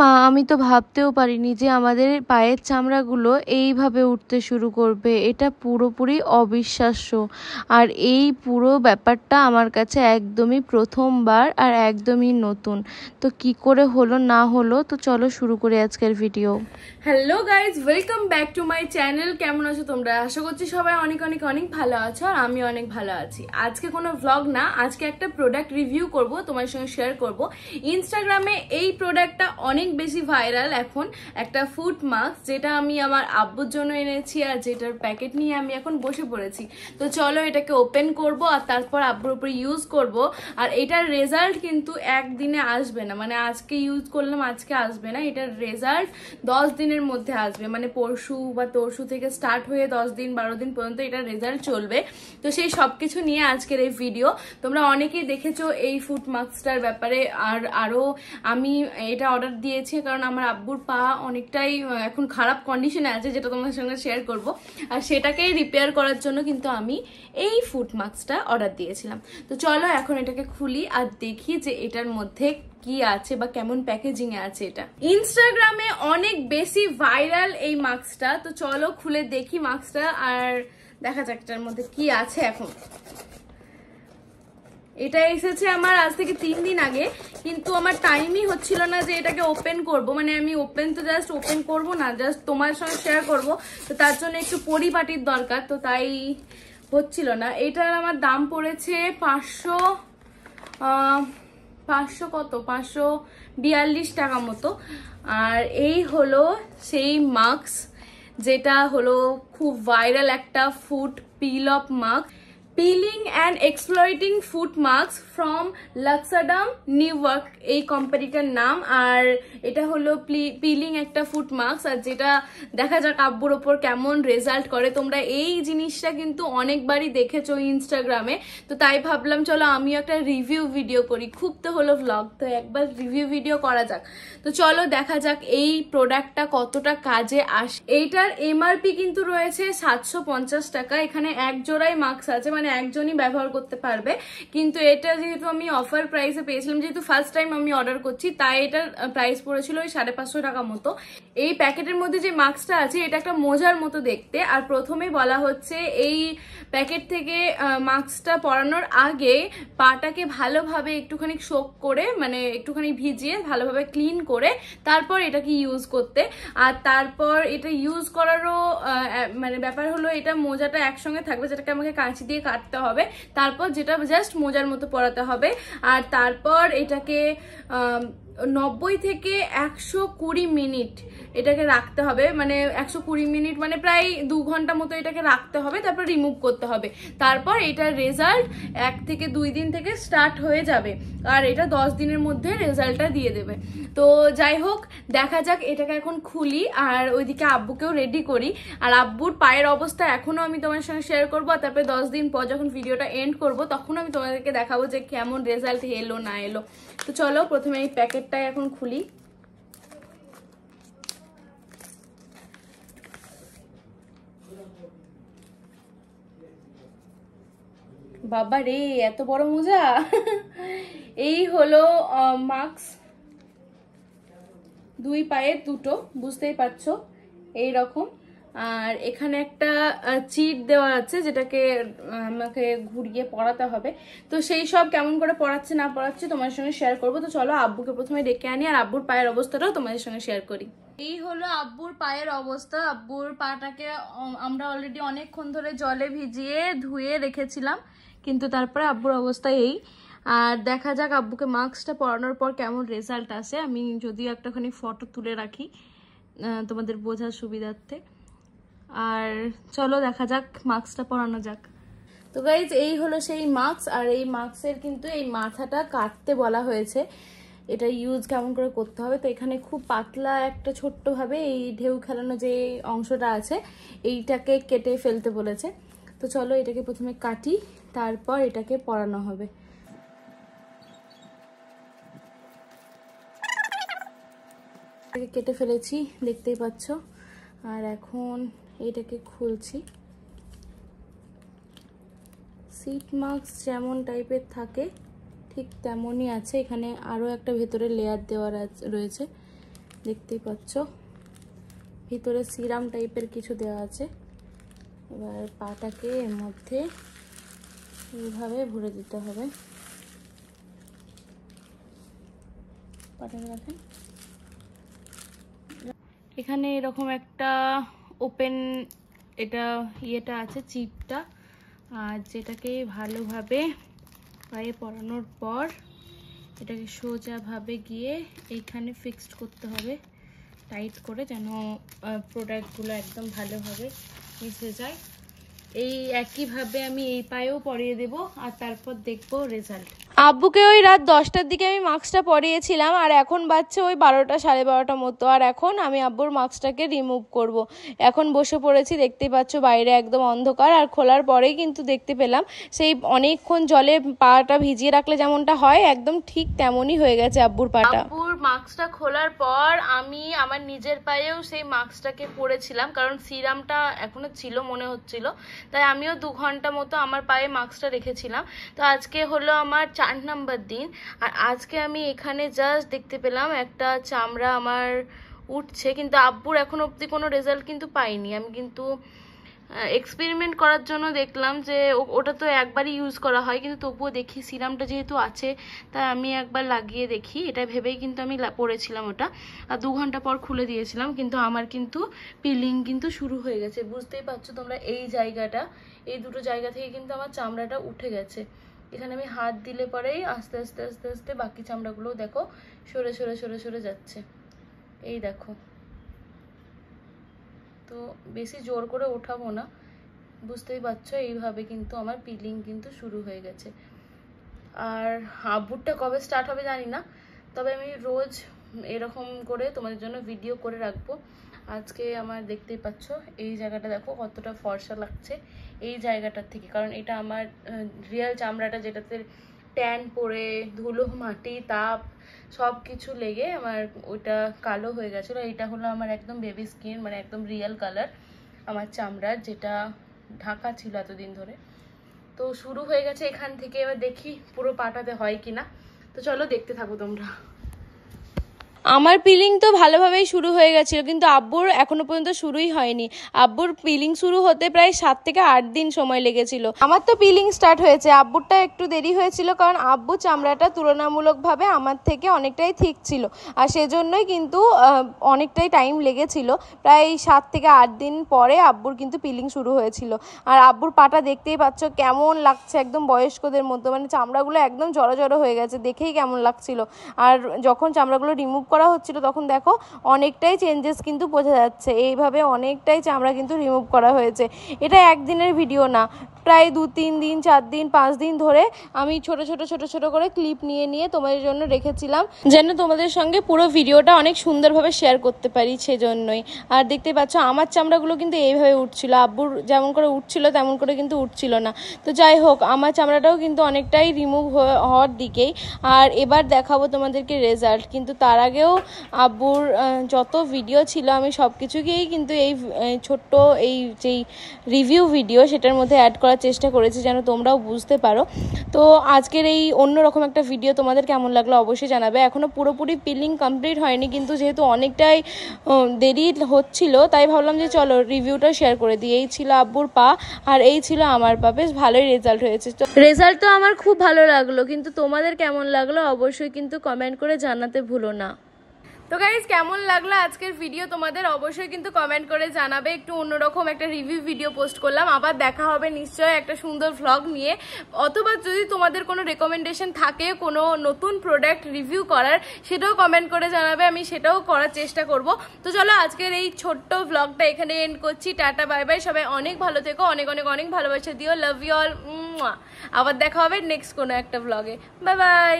মা, আমি তো ভাবতেও পারিনি যে আমাদের পায়ের চামড়াগুলো এইভাবে উঠতে শুরু করবে। এটা পুরোপুরি অবিশ্বাস্য। আর এই পুরো ব্যাপারটা আমার কাছে একদমই প্রথমবার আর একদমই নতুন। তো কি করে হলো না হলো, তো চলো শুরু করি আজকের video. Hello guys, welcome back to my channel. কেমন আছো তোমরা? আশা করছি সবাই অনেক অনেক অনেক ভালো আছো, আর আমি অনেক ভালো আছি। আজকে কোনো ভ্লগ না, আজকে একটা প্রোডাক্ট রিভিউ করব, তোমার সঙ্গে শেয়ার করব। ইনস্টাগ্রামে এই প্রোডাক্টটা অনেক বেশি ভাইরাল এখন, একটা ফুড মাস্ক, যেটা আমি আমার আব্বুর জন্য এনেছি, আর যেটার প্যাকেট নিয়ে আমি এখন বসে পড়েছি। তো চলো এটাকে ওপেন করব, আর তারপর আব্বুর উপরে ইউজ করব। আর এটার রেজাল্ট কিন্তু একদিনে আসবে না, মানে আজকে ইউজ করলাম আজকে আসবে না, এটার রেজাল্ট 10 দিনের মধ্যে আসবে। মানে পরশু বা তরশু থেকে স্টার্ট হয়ে 10 দিন 12 দিন পর্যন্ত এটার রেজাল্ট চলবে। তো সেই সবকিছু নিয়ে আজকের এই ভিডিও। তোমরা অনেকেই দেখেছো এই ফুড মাস্কটার ব্যাপারে, আর আরো আমি এটা অর্ডার দিয়েছি কারণ আমার আব্বুর পা অনেকটাই এখন খারাপ কন্ডিশনে আছে, যেটা তোমাদের সঙ্গে শেয়ার করব। আর সেটাকেই রিপেয়ার করার জন্য কিন্তু আমি এই ফুড মাস্কটা অর্ডার দিয়েছিলাম। তো চলো এখন এটাকে খুলি আর দেখি যে এটার মধ্যে কি আছে বা কেমন প্যাকেজিং এ আছে। এটা ইনস্টাগ্রামে অনেক বেশি ভাইরাল এই মাস্কটা। তো চলো খুলে দেখি মাস্কটা, আর দেখা যাক এটার মধ্যে কি আছে। এখন এটা এসেছে আমার আজ থেকে 3 দিন আগে, কিন্তু আমার টাইমই হচ্ছিল না যে এটাকে ওপেন করব। মানে আমি জাস্ট ওপেন করব না, জাস্ট তোমার সঙ্গে শেয়ার করব। তো তার জন্য একটু পরিপাটির দরকার, তো তাই হচ্ছিল না। এটার আমার দাম পড়েছে 542 টাকা মতো। আর এই হলো সেই মাস্ক, যেটা হলো খুব ভাইরাল একটা food peel off mask, peeling and exploiting food mask from লাক্সাডাম নিউ ইয়র্ক, এই কোম্পানিটার নাম। আর এটা হলো পিলিং একটা ফুড মাস্ক, আর যেটা দেখা যাক আব্বুর ওপর কেমন রেজাল্ট করে। তোমরা এই জিনিসটা কিন্তু অনেকবারই দেখেছো ইনস্টাগ্রামে, তো তাই ভাবলাম চলো আমিও একটা রিভিউ ভিডিও করি। খুব তো হলো ভ্লগ, তো একবার রিভিউ ভিডিও করা যাক। তো চলো দেখা যাক এই প্রোডাক্টটা কতটা কাজে আসে। এইটার এমআরপি কিন্তু রয়েছে 750 টাকা। এখানে এক জোড়াই মাস্ক আছে, মানে একজনই ব্যবহার করতে পারবে। কিন্তু এটা যেহেতু আমি অফার প্রাইসে পেয়েছিলাম, যেহেতু ফার্স্ট টাইম আমি অর্ডার করছি, তাই এটার প্রাইস পড়েছিল ওই 550 টাকা মতো। এই প্যাকেটের মধ্যে যে মাস্কটা আছে এটা একটা মোজার মতো দেখতে। আর প্রথমেই বলা হচ্ছে এই প্যাকেট থেকে মাস্কটা পরানোর আগে পাটাকে ভালোভাবে একটুখানি সোক করে, মানে একটুখানি ভিজিয়ে ভালোভাবে ক্লিন করে তারপর এটাকে ইউজ করতে। আর তারপর এটা ইউজ করারও মানে ব্যাপার হলো, এটা মোজাটা একসঙ্গে থাকবে, যেটাকে আমাকে কাঁচি দিয়ে কাটতে হবে, তারপর যেটা জাস্ট মোজার মতো পরাতে হবে। আর তারপর এটাকে 90 থেকে 120 মিনিট এটাকে রাখতে হবে। মানে 120 মিনিট মানে প্রায় 2 ঘন্টা মতো এটাকে রাখতে হবে, তারপর রিমুভ করতে হবে। তারপর এটার রেজাল্ট 1 থেকে 2 দিন থেকে স্টার্ট হয়ে যাবে, আর এটা 10 দিনের মধ্যে রেজাল্টটা দিয়ে দেবে। তো যাই হোক, দেখা যাক। এটাকে এখন খুলি আর ওইদিকে আব্বুকেও রেডি করি। আর আব্বুর পায়ের অবস্থা এখনো আমি তোমার সঙ্গে শেয়ার করবো, আর তারপরে 10 দিন পর যখন ভিডিওটা এন্ড করব তখন আমি তোমাদেরকে দেখাবো যে কেমন রেজাল্ট এলো না এলো। তো চলো প্রথমে এই প্যাকেটটা এখন খুলি। বাবা রে, এত বড় মোজা! এই হলো মাস্ক, 2 পায়ে দুটো, বুঝতেই পারছো এইরকম। আর এখানে একটা চিট দেওয়া আছে, যেটাকে আমাকে ঘুরিয়ে পড়াতে হবে। তো সেই সব কেমন করে পড়াচ্ছে না পড়াচ্ছে তোমার সঙ্গে শেয়ার করবো। তো চলো আব্বুকে প্রথমে ডেকে আনি, আর আব্বুর পায়ের অবস্থাটাও তোমাদের সঙ্গে শেয়ার করি। এই হলো আব্বুর পায়ের অবস্থা। আব্বুর পাটাকে আমরা অলরেডি অনেকক্ষণ ধরে জলে ভিজিয়ে ধুয়ে রেখেছিলাম, কিন্তু তারপরে আব্বুর অবস্থা এই। আর দেখা যাক আব্বুকে মাস্কটা পরানোর পর কেমন রেজাল্ট আসে। আমি যদিও একটাখানি ফটো তুলে রাখি তোমাদের বোঝার সুবিধার্থে। আর চলো দেখা যাক, মাস্কটা পরানো যাক। তো গাইজ এই হলো সেই মাস্ক, আর এই মাস্কের কিন্তু এই মাথাটা কাটতে বলা হয়েছে। এটা ইউজ কেমন করে করতে হবে, তো এখানে খুব পাতলা একটা ছোট্টভাবে এই ঢেউ খেলানো যে অংশটা আছে এইটাকে কেটে ফেলতে বলেছে। তো চলো এটাকে প্রথমে কাটি, তারপর এটাকে পরানো হবে। কেটে ফেলেছি, দেখতেই পাচ্ছ। আর এখন এটাকে খুলছি। সিট মাস্ক যেমন টাইপের থাকে ঠিক তেমনই আছে। এখানে আরও একটা ভেতরে লেয়ার দেওয়া রয়েছে। দেখতেই পাচ্ছ ভিতরে সিরাম টাইপের কিছু দেওয়া আছে। এবার পাটাকে এর মধ্যে এইভাবে ভরে দিতে হবে। পাটাকে দেখেন, এখানে এরকম একটা ওপেন ইয়েটা আছে, চিপটা, আর যেটাকে ভালোভাবে পায়ে পরানোর পর এটাকে সোজাভাবে গিয়ে এইখানে ফিক্সড করতে হবে টাইট করে, যেন প্রোডাক্টগুলো একদম ভালোভাবে মিশে যায়। এই একইভাবে আমি এই পায়েও পরিয়ে দেব আর তারপর দেখবো রেজাল্ট। আব্বুকে ওই রাত 10টার দিকে আমি মাস্কটা পরিয়েছিলাম, আর এখন বাজছে ওই 12টা 12:30 মতো। আর এখন আমি আব্বুর মাস্কটাকে রিমুভ করব। এখন বসে পড়েছি, দেখতেই পাচ্ছ বাইরে একদম অন্ধকার। আর খোলার পরেই কিন্তু দেখতে পেলাম সেই অনেকক্ষণ জলে পাটা ভিজিয়ে রাখলে যেমনটা হয় একদম ঠিক তেমনই হয়ে গেছে আব্বুর পাটা। আব্বুর মাস্কটা খোলার পর আমি আমার নিজের পায়েও সেই মাস্কটাকে পরেছিলাম, কারণ সিরামটা এখনো ছিল মনে হচ্ছিল, তাই আমিও 2 ঘন্টা মতো আমার পায়ে মাস্কটা রেখেছিলাম। তো আজকে হলো আমার 4 নাম্বার দিন, আর আজকে আমি এখানে জাস্ট দেখতে পেলাম একটা চামড়া আমার উঠছে, কিন্তু আব্বুর এখন অবধি কোনো রেজাল্ট কিন্তু পাইনি। আমি কিন্তু এক্সপেরিমেন্ট করার জন্য দেখলাম যে ওটা তো একবারই ইউজ করা হয়, কিন্তু তবুও দেখি সিরামটা যেহেতু আছে তাই আমি একবার লাগিয়ে দেখি, এটা ভেবেই কিন্তু আমি পরেছিলাম ওটা। আর 2 ঘন্টা পর খুলে দিয়েছিলাম, কিন্তু আমার কিন্তু পিলিং কিন্তু শুরু হয়ে গেছে। বুঝতেই পারছো তোমরা, এই জায়গাটা, এই দুটো জায়গা থেকে কিন্তু আমার চামড়াটা উঠে গেছে। এখানে আমি হাত দিলে পরেই আস্তে আস্তে আস্তে আস্তে বাকি চামড়াগুলো দেখো সরে সরে সরে সরে যাচ্ছে। এই দেখো, তো বেশি জোর করে ওঠাবো না, বুঝতেই পারছো এইভাবে কিন্তু আমার পিলিং কিন্তু শুরু হয়ে গেছে। আর আব্বুরটা কবে স্টার্ট হবে জানি না, তবে আমি রোজ এরকম করে তোমাদের জন্য ভিডিও করে রাখবো। আজকে আমার দেখতেই পাচ্ছ এই জায়গাটা দেখো কতটা ফর্সা লাগছে এই জায়গাটার থেকে, কারণ এটা আমার রিয়েল চামড়াটা, যেটাতে ট্যান পড়ে ধুলো মাটি তাপ সব কিছু লেগে আমার ওইটা কালো হয়ে গেছিলো। এটা হলো আমার একদম বেবি স্কিন, মানে একদম রিয়েল কালার আমার চামড়ার, যেটা ঢাকা ছিল এতদিন ধরে। তো শুরু হয়ে গেছে এখান থেকে, এবার দেখি পুরো পাটাতে হয় কিনা। তো চলো দেখতে থাকো তোমরা। আমার পিলিং তো ভালোভাবেই শুরু হয়ে গেছিলো, কিন্তু আব্বুর এখনো পর্যন্ত শুরুই হয়নি। আব্বুর পিলিং শুরু হতে প্রায় 7 থেকে 8 দিন সময় লেগেছিল। আমার তো পিলিং স্টার্ট হয়েছে, আব্বুরটা একটু দেরি হয়েছিল, কারণ আব্বু চামড়াটা তুলনামূলকভাবে আমার থেকে অনেকটাই ঠিক ছিল, আর সেজন্যই কিন্তু অনেকটাই টাইম লেগেছিল। প্রায় 7 থেকে 8 দিন পরে আব্বুর কিন্তু পিলিং শুরু হয়েছিল। আর আব্বুর পাটা দেখতেই পাচ্ছ কেমন লাগছে, একদম বয়স্কদের মতো, মানে চামড়াগুলো একদম জড়ো জড়ো হয়ে গেছে, দেখেই কেমন লাগছিল। আর যখন চামড়াগুলো রিমুভ করা হচ্ছিল তখন দেখো অনেকটাই চেঞ্জেস কিন্তু বোঝা যাচ্ছে। এইভাবে অনেকটাই চামড়া কিন্তু রিমুভ করা হয়েছে। এটা একদিনের ভিডিও না, প্রায় 2-3 দিন 4 দিন 5 দিন ধরে আমি ছোট ছোট ছোট ছোট করে ক্লিপ নিয়ে নিয়ে তোমাদের জন্য রেখেছিলাম, যেন তোমাদের সঙ্গে পুরো ভিডিওটা অনেক সুন্দরভাবে শেয়ার করতে পারি, সেজন্যই। আর দেখতে পাচ্ছ আমার চামড়াগুলো কিন্তু এইভাবে উঠছিল, আব্বুর যেমন করে উঠছিল তেমন করে কিন্তু উঠছিল না। তো যাই হোক, আমার চামড়াটাও কিন্তু অনেকটাই রিমুভ হওয়ার দিকেই। আর এবার দেখাবো তোমাদেরকে রেজাল্ট, কিন্তু তার আগেও আব্বুর যত ভিডিও ছিল আমি সব কিছুকেই কিন্তু এই ছোট্ট এই যেই রিভিউ ভিডিও সেটার মধ্যে অ্যাড করার চেষ্টা করেছি, যেন তোমরাও বুঝতে পারো। তো আজকের এই অন্যরকম একটা ভিডিও তোমাদের কেমন লাগলো অবশ্যই জানাবে। এখনও পুরোপুরি পিলিং কমপ্লিট হয়নি, কিন্তু যেহেতু অনেকটাই দেরি হচ্ছিল তাই ভাবলাম যে চলো রিভিউটা শেয়ার করে দিই। এই ছিল আব্বুর পা আর এই ছিল আমার পা, বেশ ভালোই রেজাল্ট হয়েছে। তো রেজাল্ট তো আমার খুব ভালো লাগলো, কিন্তু তোমাদের কেমন লাগলো অবশ্যই কিন্তু কমেন্ট করে জানাতে ভুলো না। তো গাইজ, কেমন লাগলো আজকের ভিডিও তোমাদের অবশ্যই কিন্তু কমেন্ট করে জানাবে। একটু অন্যরকম একটা রিভিউ ভিডিও পোস্ট করলাম, আবার দেখা হবে নিশ্চয়ই একটা সুন্দর ভ্লগ নিয়ে। অথবা যদি তোমাদের কোনো রেকমেন্ডেশন থাকে কোনো নতুন প্রোডাক্ট রিভিউ করার, সেটাও কমেন্ট করে জানাবে, আমি সেটাও করার চেষ্টা করব। তো চলো আজকের এই ছোট্ট ভ্লগটা এখানে এন্ড করছি। টাটা বাই বাই, সবাই অনেক ভালো থেকো, অনেক অনেক অনেক ভালোবাসা দিও, লাভ ইউ অল। আবার দেখা হবে নেক্সট কোনো একটা ভ্লগে। Bye bye.